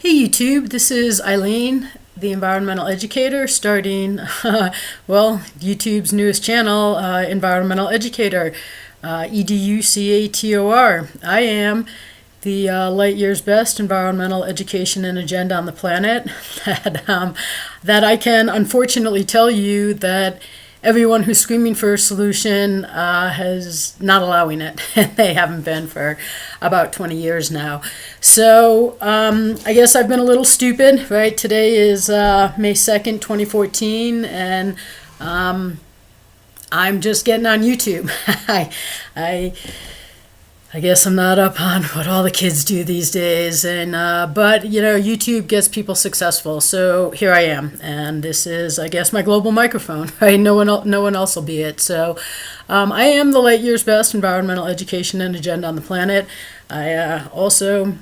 Hey YouTube, this is Eileen, the Environmental Educator, starting, YouTube's newest channel, Environmental Educator, EDUCATOR. I am the light years best environmental education and agenda on the planet. That I can unfortunately tell you that everyone who's screaming for a solution has not allowing it. They haven't been for about 20 years now. So I guess I've been a little stupid, right? Today is May 2nd, 2014, and I'm just getting on YouTube. I guess I'm not up on what all the kids do these days, and but YouTube gets people successful. So here I am, and this is, I guess, my global microphone. Right? No one else will be it. So I am the light years best environmental education and agenda on the planet. I also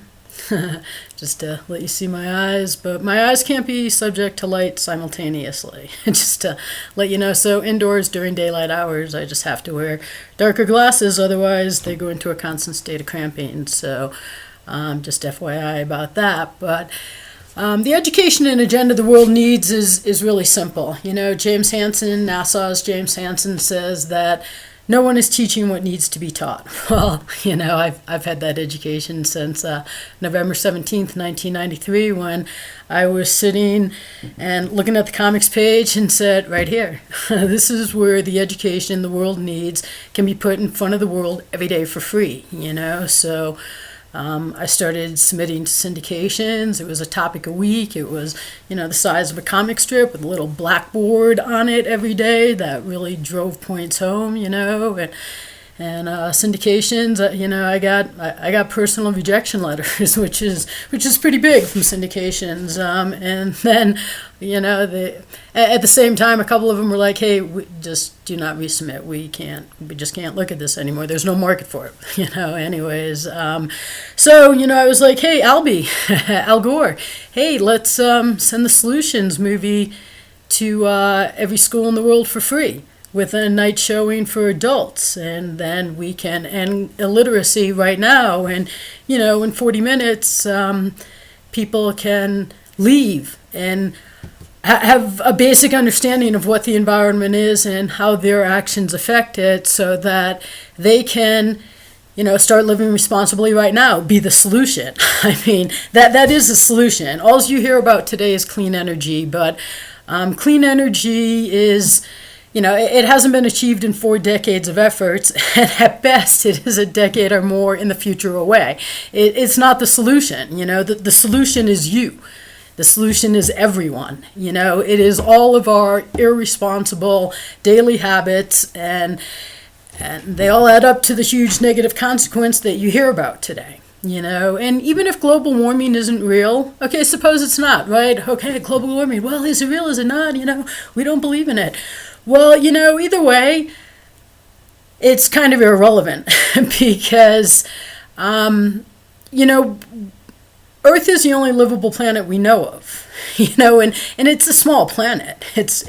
just to let you see my eyes, but my eyes can't be subject to light simultaneously. Just to let you know, so indoors during daylight hours, I just have to wear darker glasses, otherwise they go into a constant state of cramping. So just FYI about that. But the education and agenda the world needs is really simple. James Hansen, NASA's James Hansen, says that no one is teaching what needs to be taught. Well, I've had that education since November 17th, 1993, when I was sitting and looking at the comics page and said, right here, this is where the education the world needs can be put in front of the world every day for free, So I started submitting to syndications. It was a topic a week. It was, the size of a comic strip with a little blackboard on it every day that really drove points home, and syndications. I got personal rejection letters, which is pretty big from syndications. And then, at the same time, a couple of them were like, "Hey, just do not resubmit. We just can't look at this anymore. There's no market for it." Anyways, so I was like, "Hey, Al Gore, hey, let's send the Solutions movie to every school in the world for free, with a night showing for adults, and then we can end illiteracy right now, and in 40 minutes people can leave and have a basic understanding of what the environment is and how their actions affect it, so that they can start living responsibly right now, be the solution." I mean, that is the solution. All you hear about today is clean energy, but clean energy is, it hasn't been achieved in 4 decades of efforts, and at best it is a decade or more in the future away. It's not the solution. The solution is you. The solution is everyone. It is all of our irresponsible daily habits, and they all add up to the huge negative consequence that you hear about today. And even if global warming isn't real, okay, suppose it's not, right? Okay, global warming, well, is it real, is it not? We don't believe in it. Well, either way, it's kind of irrelevant because, Earth is the only livable planet we know of, and it's a small planet. It's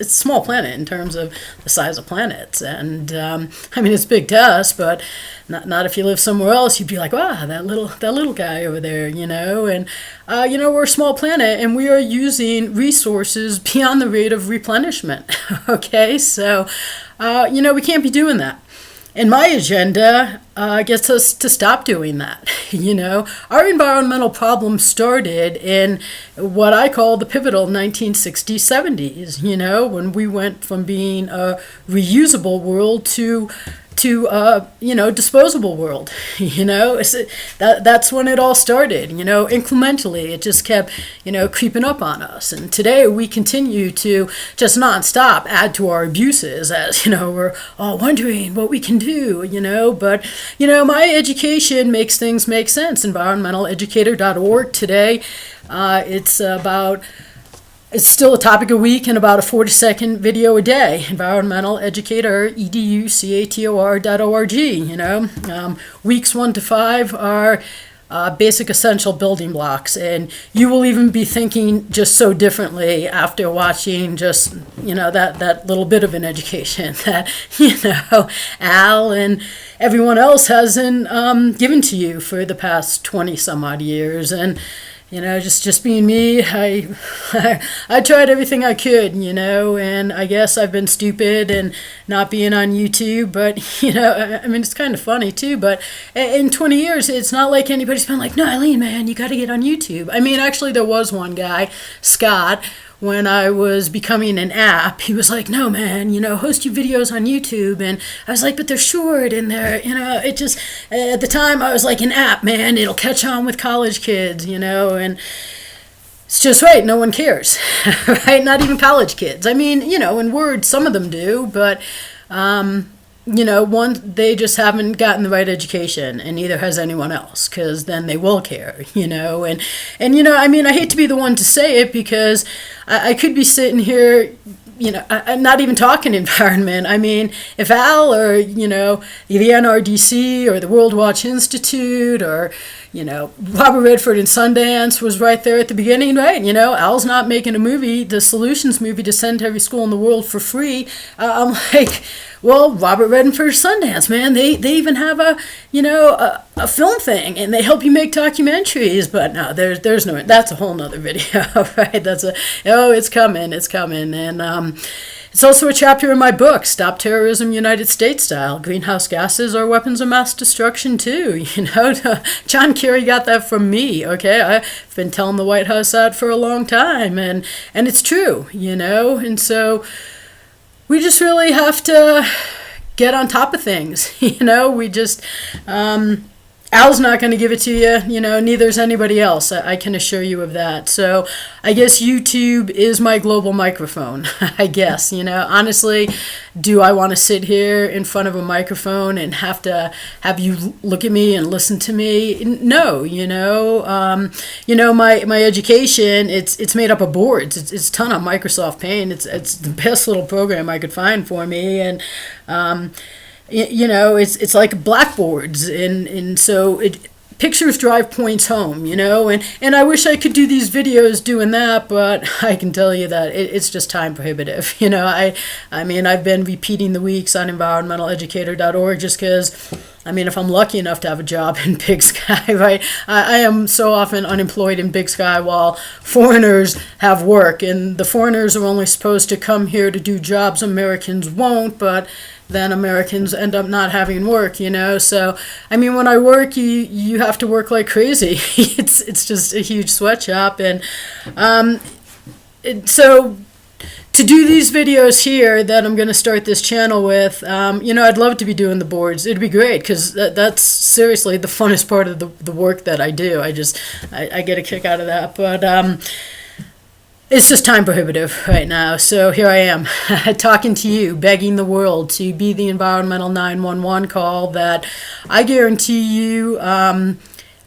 a small planet in terms of the size of planets, and it's big to us, but not if you live somewhere else. You'd be like, wow, that little guy over there, and we're a small planet, and we are using resources beyond the rate of replenishment. Okay, so we can't be doing that. And my agenda gets us to stop doing that. Our environmental problem started in what I call the pivotal 1960s, 70s, when we went from being a reusable world to disposable world. That's when it all started. Incrementally, it just kept creeping up on us, and today we continue to just nonstop add to our abuses, as we're all wondering what we can do. But my education makes things make sense. Environmentaleducator.org today. It's still a topic a week and about a 40-second video a day. Environmental Educator, EDUCATOR.org. Weeks 1 to 5 are basic essential building blocks, and you will even be thinking just so differently after watching just that little bit of an education that Al and everyone else hasn't given to you for the past 20 some odd years. And just being me. I tried everything I could, and I guess I've been stupid and not being on YouTube. But I mean, it's kind of funny too. But in 20 years, it's not like anybody's been like, "No, Eileen, man, you got to get on YouTube." I mean, actually, there was one guy, Scott. When I was becoming an app, he was like, "No, man, host your videos on YouTube." And I was like, "But they're short and it just," at the time I was like, "An app, man, it'll catch on with college kids, and it's just right. No one cares, right? Not even college kids. I mean, in Word, some of them do, but, they just haven't gotten the right education, and neither has anyone else, because then they will care, and I mean, I hate to be the one to say it, because I could be sitting here, I'm not even talking environment. I mean, if Al or, the NRDC or the World Watch Institute or, Robert Redford in Sundance was right there at the beginning, right? Al's not making a movie, the solutions movie to send to every school in the world for free. I'm like, well, Robert Redford Sundance, man, they even have a film thing, and they help you make documentaries. But no, there's no, that's a whole nother video, right? It's coming, and it's also a chapter in my book, Stop Terrorism United States Style. Greenhouse gases are weapons of mass destruction too. John Kerry got that from me, okay? I've been telling the White House that for a long time, and it's true, and so we just really have to get on top of things, we just, Al's not going to give it to you, neither's anybody else. I can assure you of that. So I guess YouTube is my global microphone, I guess, honestly, do I want to sit here in front of a microphone and have you look at me and listen to me? No, my education, it's made up of boards. It's a ton on Microsoft Paint. It's the best little program I could find for me. And, it's like blackboards, and so pictures drive points home, and I wish I could do these videos doing that, but I can tell you that it's just time prohibitive. I mean, I've been repeating the weeks on environmentaleducator.org just because, I mean, if I'm lucky enough to have a job in Big Sky, right? I am so often unemployed in Big Sky while foreigners have work, and the foreigners are only supposed to come here to do jobs Americans won't, but then Americans end up not having work, So, I mean, when I work, you have to work like crazy. It's just a huge sweatshop, and so to do these videos here that I'm going to start this channel with, I'd love to be doing the boards. It'd be great, because that's seriously the funnest part of the work that I do. I get a kick out of that, but it's just time prohibitive right now. So here I am talking to you, begging the world to be the environmental 911 call that I guarantee you,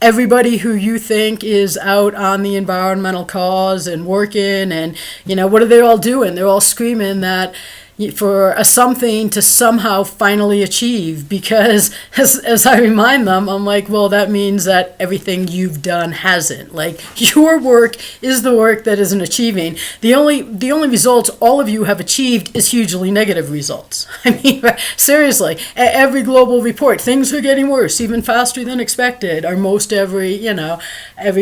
everybody who you think is out on the environmental cause and working, and what are they all doing? They're all screaming that for a something to somehow finally achieve, because as I remind them, I'm like, well, that means that everything you've done hasn't. Like, your work is the work that isn't achieving. The only results all of you have achieved is hugely negative results. I mean, seriously, every global report, things are getting worse, even faster than expected, or most every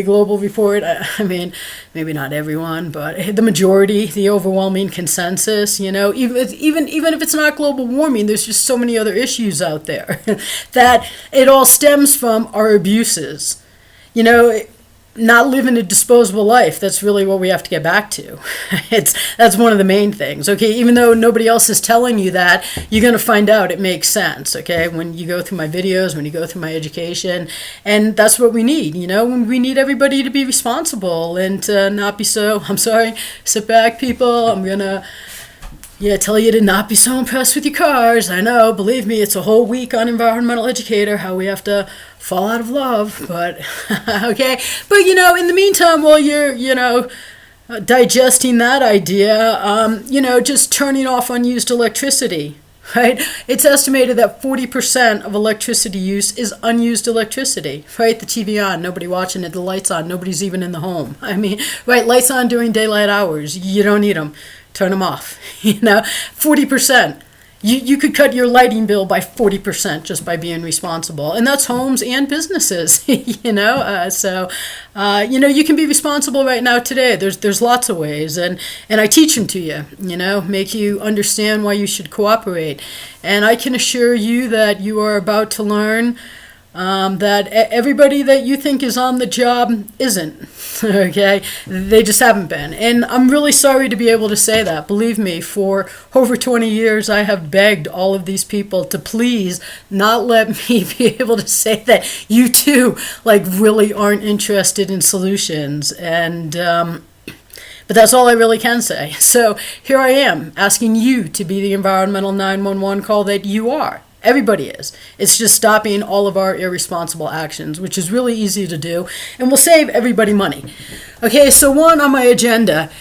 global report. I mean, maybe not everyone, but the majority, the overwhelming consensus, even if it's not global warming, there's just so many other issues out there that it all stems from our abuses. Not living a disposable life. That's really what we have to get back to. That's one of the main things. Okay, even though nobody else is telling you that, you're going to find out it makes sense. Okay, when you go through my videos, when you go through my education, and that's what we need. When we need everybody to be responsible and to not be so. I'm sorry, sit back, people. I'm gonna. Tell you to not be so impressed with your cars. I know, believe me, it's a whole week on Environmental Educator, how we have to fall out of love, but, okay. But, in the meantime, while you're, digesting that idea, just turning off unused electricity, right? It's estimated that 40% of electricity use is unused electricity, right? The TV on, nobody watching it, the lights on, nobody's even in the home. I mean, right, lights on during daylight hours, you don't need them. Turn them off, 40%. You could cut your lighting bill by 40% just by being responsible. And that's homes and businesses, you know. You know, you can be responsible right now today. There's lots of ways. And I teach them to you, you know, make you understand why you should cooperate. And I can assure you that you are about to learn that everybody that you think is on the job isn't, okay? They just haven't been. And I'm really sorry to be able to say that. Believe me, for over 20 years, I have begged all of these people to please not let me be able to say that you too, like, really aren't interested in solutions. And, but that's all I really can say. So here I am, asking you to be the environmental 911 call that you are. Everybody is. It's just stopping all of our irresponsible actions, which is really easy to do, and will save everybody money. Okay, so one on my agenda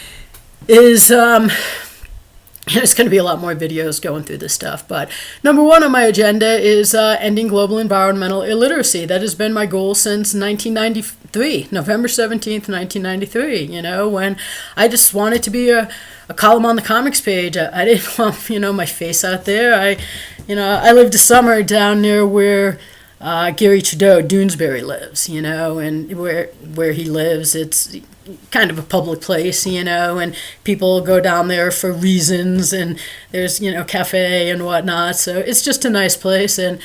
is, there's going to be a lot more videos going through this stuff, but number one on my agenda is ending global environmental illiteracy. That has been my goal since 1993, November 17th, 1993, you know, when I just wanted to be a column on the comics page. I didn't want, you know, my face out there. I lived a summer down near where Gary Trudeau, Doonesbury, lives, you know, and where he lives, it's kind of a public place, you know, and people go down there for reasons, and there's, you know, cafe and whatnot, so it's just a nice place. And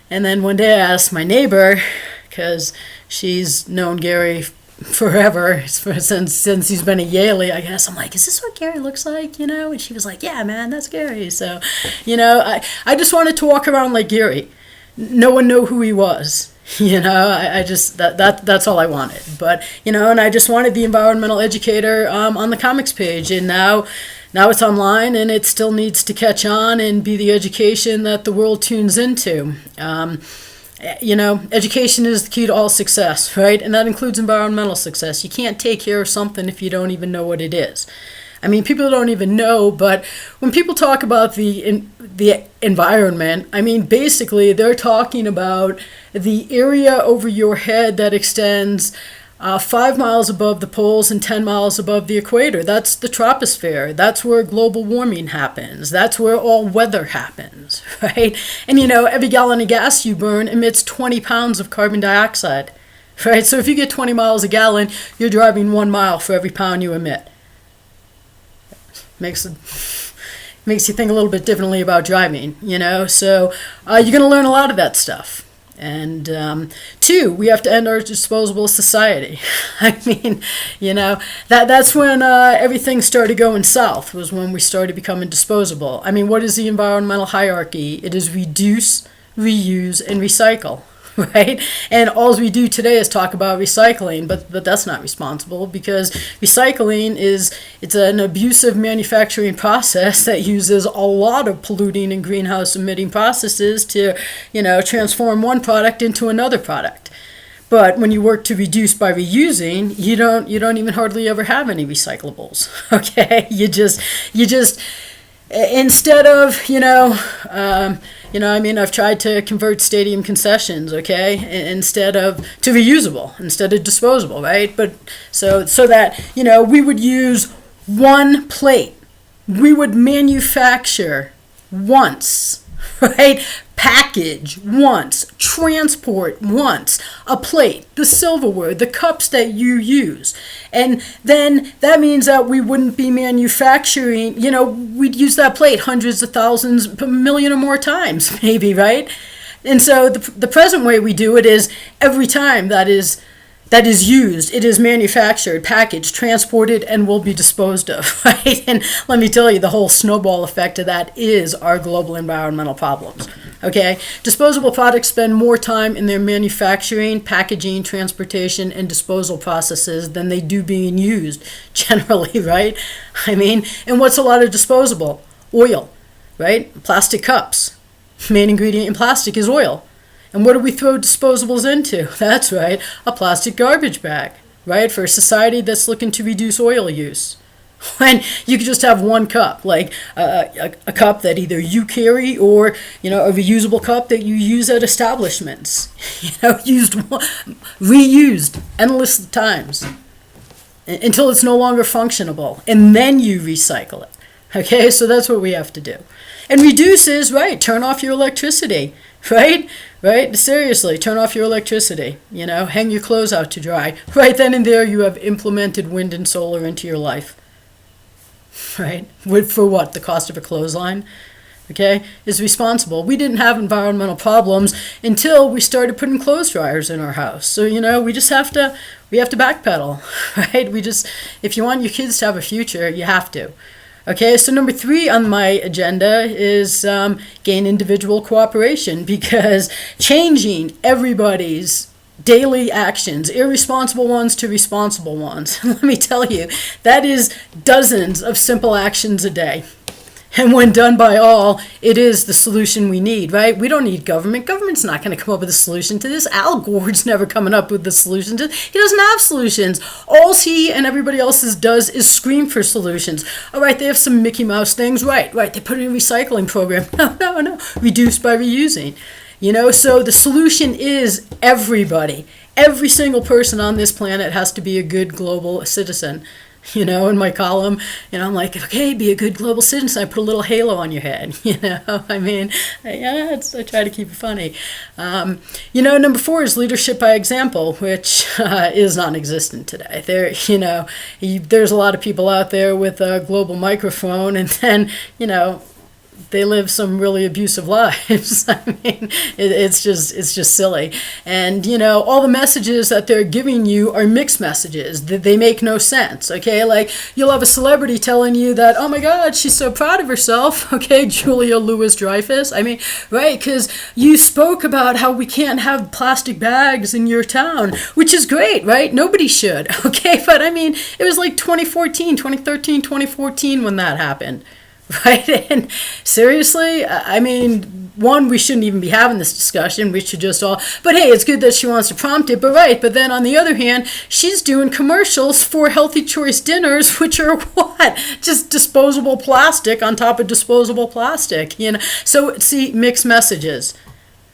then one day I asked my neighbor, because she's known Gary forever, since he's been a Yaley, I guess. I'm like, is this what Gary looks like, you know? And she was like, yeah, man, that's Gary. So, you know, I just wanted to walk around like Gary. No one knew who he was, you know. I just, that's all I wanted. But, you know, and I just wanted the Environmental Educator on the comics page, and now it's online, and it still needs to catch on and be the education that the world tunes into. You know, education is the key to all success, right? And that includes environmental success. You can't take care of something if you don't even know what it is. I mean, people don't even know, but when people talk about the environment, I mean, basically they're talking about the area over your head that extends 5 miles above the poles and 10 miles above the equator. That's the troposphere. That's where global warming happens. That's where all weather happens, right? And, you know, every gallon of gas you burn emits 20 pounds of carbon dioxide, right? So if you get 20 miles a gallon, you're driving 1 mile for every pound you emit. Makes you think a little bit differently about driving, you know? So you're going to learn a lot of that stuff. And 2, we have to end our disposable society. I mean, you know, that's when everything started going south, was when we started becoming disposable. I mean, what is the environmental hierarchy? It is reduce, reuse, and recycle, right? And all we do today is talk about recycling, but that's not responsible, because recycling it's an abusive manufacturing process that uses a lot of polluting and greenhouse emitting processes to, you know, transform one product into another product. But when you work to reduce by reusing, you don't even hardly ever have any recyclables. Okay, you just instead of, you know, I mean, I've tried to convert stadium concessions, okay, instead of to reusable, instead of disposable, right? But so that, you know, we would use one plate. We would manufacture once, right? Package once, transport once, a plate, the silverware, the cups that you use. And then that means that we wouldn't be manufacturing, you know, we'd use that plate hundreds of thousands, a million or more times, maybe, right? And so the present way we do it is every time that is used, it is manufactured, packaged, transported, and will be disposed of, right? And let me tell you, the whole snowball effect of that is our global environmental problems, okay? Disposable products spend more time in their manufacturing, packaging, transportation, and disposal processes than they do being used, generally, right? I mean, and what's a lot of disposable? Oil, right? Plastic cups. Main ingredient in plastic is oil. And what do we throw disposables into? That's right, a plastic garbage bag, right? For a society that's looking to reduce oil use. When you could just have one cup, like a cup that either you carry or, you know, a reusable cup that you use at establishments. You know, reused endless times until it's no longer functionable. And then you recycle it. Okay, so that's what we have to do. And reduce is, right, turn off your electricity, right? Right? Seriously, turn off your electricity. Hang your clothes out to dry. Right then and there, you have implemented wind and solar into your life. Right? For what? The cost of a clothesline? Okay, is responsible. We didn't have environmental problems until we started putting clothes dryers in our house. So, we just have to backpedal, right? If you want your kids to have a future, you have to. Okay, so number 3 on my agenda is gain individual cooperation, because changing everybody's daily actions, irresponsible ones to responsible ones, let me tell you, that is dozens of simple actions a day. And when done by all, it is the solution we need, right? We don't need government. Government's not going to come up with a solution to this. Al Gore's never coming up with the solution to this. He doesn't have solutions. All he and everybody else does is scream for solutions. All right, they have some Mickey Mouse things. Right. They put in a recycling program. No. Reduce by reusing. So the solution is everybody. Every single person on this planet has to be a good global citizen. In my column, I'm like, okay, be a good global citizen. I put a little halo on your head, I mean, I try to keep it funny. Number 4 is leadership by example, which is non-existent today. There's a lot of people out there with a global microphone, and then, they live some really abusive lives. I mean, it's just silly. And, all the messages that they're giving you are mixed messages. They make no sense, okay? Like, you'll have a celebrity telling you that, oh my God, she's so proud of herself, okay? Julia Louis-Dreyfus. I mean, right, because you spoke about how we can't have plastic bags in your town, which is great, right? Nobody should, okay? But, I mean, it was like 2013, 2014 when that happened. Right? And seriously, I mean, one, we shouldn't even be having this discussion. We should just all, but hey, it's good that she wants to prompt it, but right. But then on the other hand, she's doing commercials for Healthy Choice dinners, which are what? Just disposable plastic on top of disposable plastic, So see, mixed messages.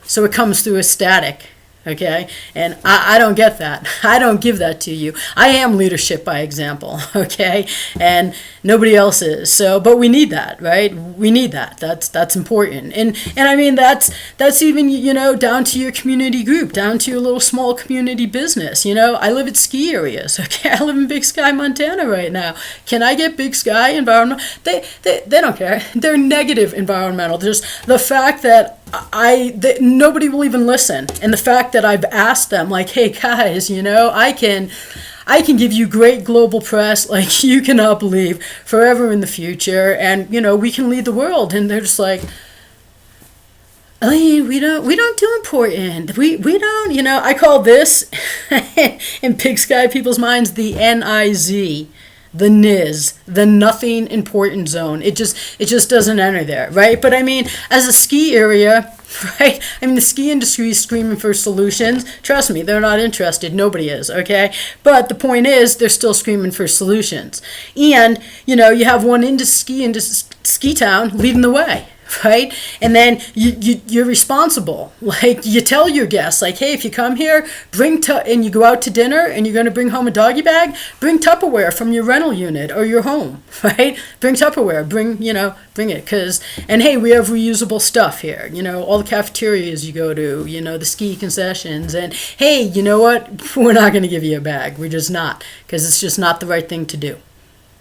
So it comes through as static. Okay, and I don't get that. I don't give that to you. I am leadership by example, okay, and nobody else is. So, but we need that, right? We need that. That's important, and I mean that's even down to your community group, down to your little small community business. I live at ski areas. Okay, I live in Big Sky, Montana right now. Can I get Big Sky environmental? They don't care. They're negative environmental. There's the fact that nobody will even listen, and the fact that I've asked them, like, hey guys, I can give you great global press like you cannot believe forever in the future, and we can lead the world, and they're just like, I mean, we don't do important. We don't, I call this in Big Sky people's minds the NIZ. The NIZ, the nothing important zone. It just doesn't enter there, right? But I mean, as a ski area, right? I mean, the ski industry is screaming for solutions. Trust me, they're not interested. Nobody is, okay? But the point is, they're still screaming for solutions. And, you have one ski town leading the way. Right? And then you're responsible. Like, you tell your guests, like, hey, if you come here, and you go out to dinner and you're going to bring home a doggy bag, bring Tupperware from your rental unit or your home, right? Bring Tupperware, bring it. And hey, we have reusable stuff here. All the cafeterias you go to, the ski concessions. And hey, you know what? We're not going to give you a bag. We're just not, because it's just not the right thing to do.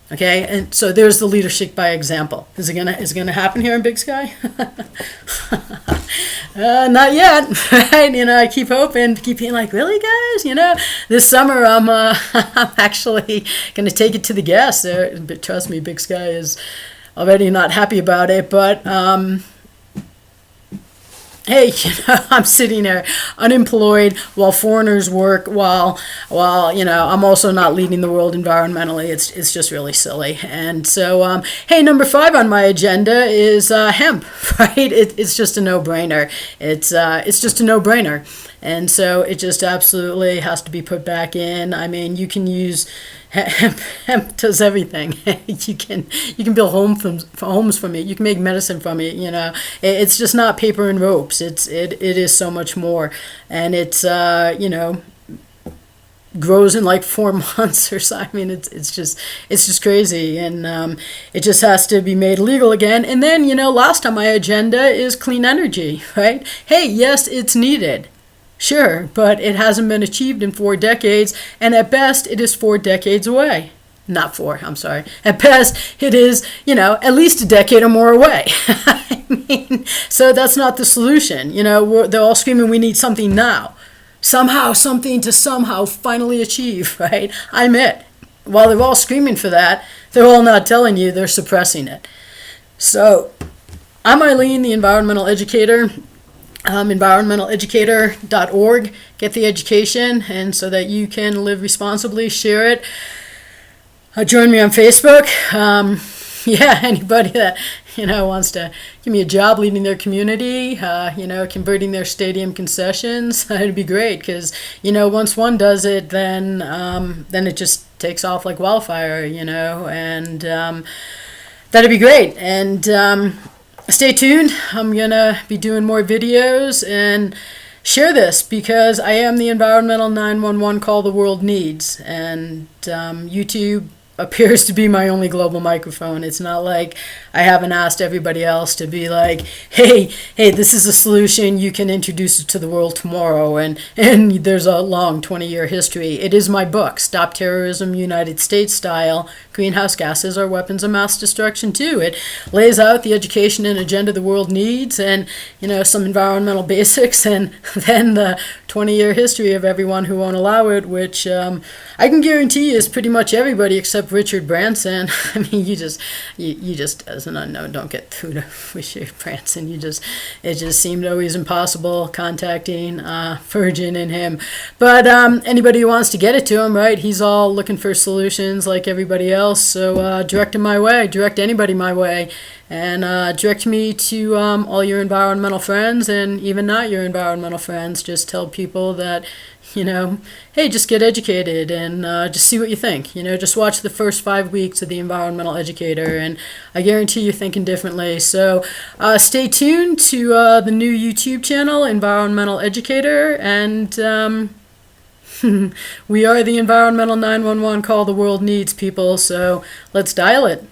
Okay, and so there's the leadership by example. Is it gonna happen here in Big Sky? Not yet, right? I keep hoping, keep being like, really, guys? This summer I'm actually gonna take it to the guests. But trust me, Big Sky is already not happy about it. But hey, I'm sitting there unemployed while foreigners work, while I'm also not leading the world environmentally. It's just really silly. And so, hey, number 5 on my agenda is hemp, right? It's just a no-brainer. It's just a no-brainer. And so it just absolutely has to be put back in. I mean, you can use hemp does everything. You can build homes from it. You can make medicine from it. It's just not paper and ropes. It is so much more, and it's grows in like 4 months or so. I mean, it's just crazy, and it just has to be made legal again. And then, last on my agenda is clean energy, right? Hey, yes, it's needed. Sure, but it hasn't been achieved in 4 decades, and at best, it is 4 decades away. Not 4, I'm sorry. At best, it is, at least a decade or more away. I mean, so that's not the solution. They're all screaming, we need something now. Somehow, something to somehow finally achieve, right? I'm it. While they're all screaming for that, they're all not telling you, they're suppressing it. So, I'm Eileen, the Environmental Educator. Environmentaleducator.org. Get the education, and so that you can live responsibly, share it. Join me on Facebook. Anybody that wants to give me a job leading their community, converting their stadium concessions, it'd be great, because once one does it, then it just takes off like wildfire, and that'd be great. And stay tuned. I'm gonna be doing more videos, and share this, because I am the environmental 911 call the world needs, and YouTube appears to be my only global microphone. It's not like I haven't asked everybody else to be like, hey, this is a solution, you can introduce it to the world tomorrow, and there's a long 20-year history. It is my book, Stop Terrorism United States Style, Greenhouse Gases Are Weapons of Mass Destruction too. It lays out the education and agenda the world needs, and some environmental basics, and then the 20-year history of everyone who won't allow it, which I can guarantee is pretty much everybody except Richard Branson. I mean, you just as an unknown don't get through to Richard Branson. It just seemed always impossible contacting Virgin and him. But anybody who wants to get it to him, right? He's all looking for solutions like everybody else. So direct him my way. Direct anybody my way. And direct me to all your environmental friends, and even not your environmental friends. Just tell people that, hey, just get educated, and just see what you think. Just watch the first 5 weeks of the Environmental Educator, and I guarantee you're thinking differently. So stay tuned to the new YouTube channel, Environmental Educator, and we are the Environmental 911 call the world needs, people. So let's dial it.